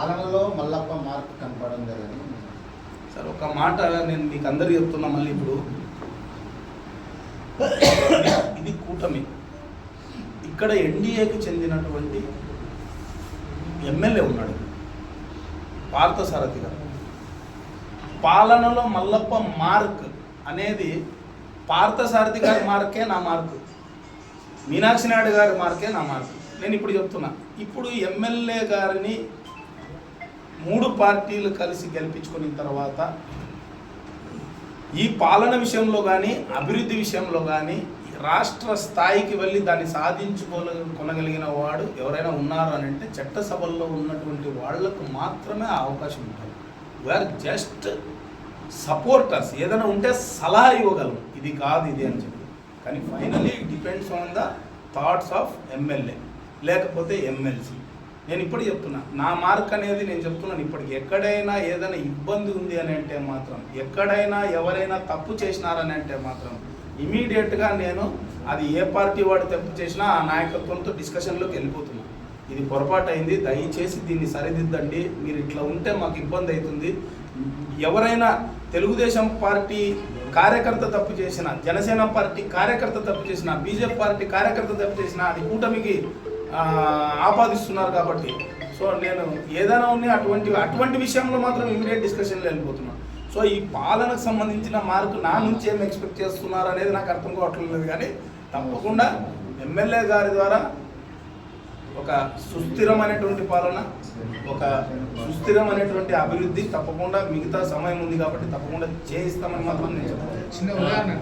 పాలనలో మల్లప్ప మార్పు కనపడడం లేదని. సార్ ఒక మాట నేను మీకు అందరికీ చెప్తున్నా మళ్ళీ ఇప్పుడు, ఇది కూటమి. ఇక్కడ ఎన్డీఏకి చెందినటువంటి ఎమ్మెల్యే ఉన్నాడు పార్థసారథి గారు. పాలనలో మల్లప్ప మార్క్ అనేది పార్థసారథి గారి మార్కే నా మార్కు, మీనాక్షి నాయుడు గారి మార్కే నా మార్కు. నేను ఇప్పుడు చెప్తున్నా, ఇప్పుడు ఎమ్మెల్యే గారిని 3 పార్టీలు కలిసి గెలిపించుకున్న తర్వాత ఈ పాలన విషయంలో కానీ అభివృద్ధి విషయంలో కానీ రాష్ట్ర స్థాయికి వెళ్ళి దాన్ని కొనగలిగిన వాడు ఎవరైనా ఉన్నారు అని అంటే చట్టసభల్లో ఉన్నటువంటి వాళ్లకు మాత్రమే ఆ అవకాశం ఉంటుంది. We are just supporters. ఏదైనా ఉంటే సలహా ఇవ్వగలం, ఇది కాదు ఇది అని చెప్పి. కానీ finally it depends on the thoughts of MLA లేకపోతే ఎమ్మెల్సీ. నేను ఇప్పుడు చెప్తున్నా, నా మార్క్ అనేది నేను చెప్తున్నాను. ఇప్పటికి ఎక్కడైనా ఏదైనా ఇబ్బంది ఉంది అని అంటే మాత్రం, ఎక్కడైనా ఎవరైనా తప్పు చేసినారని అంటే మాత్రం ఇమీడియట్గా నేను అది ఏ పార్టీ వాడు తప్పు చేసినా ఆ నాయకత్వంతో డిస్కషన్లోకి వెళ్ళిపోతున్నాను. ఇది పొరపాటు అయింది, దయచేసి దీన్ని సరిదిద్దండి, మీరు ఇట్లా ఉంటే మాకు ఇబ్బంది అవుతుంది. ఎవరైనా తెలుగుదేశం పార్టీ కార్యకర్త తప్పు చేసిన, జనసేన పార్టీ కార్యకర్త తప్పు చేసిన, బీజేపీ పార్టీ కార్యకర్త తప్పు చేసిన అది కూటమికి ఆపాదిస్తున్నారు కాబట్టి సో నేను ఏదైనా ఉన్నాయి అటువంటి విషయంలో మాత్రం ఇమీడియట్ డిస్కషన్లో వెళ్ళిపోతున్నాను. సో ఈ పాలనకు సంబంధించిన మార్కు నా నుంచి ఏం ఎక్స్పెక్ట్ చేస్తున్నారు అనేది నాకు అర్థం కావట్లేదు. కానీ తప్పకుండా ఎమ్మెల్యే గారి ద్వారా ఒక సుస్థిరమైనటువంటి పాలన, ఒక సుస్థిరమైనటువంటి అభివృద్ధి తప్పకుండా మిగతా సమయం ఉంది కాబట్టి తప్పకుండా చేయిస్తామని మాత్రం నేను చెప్తాను.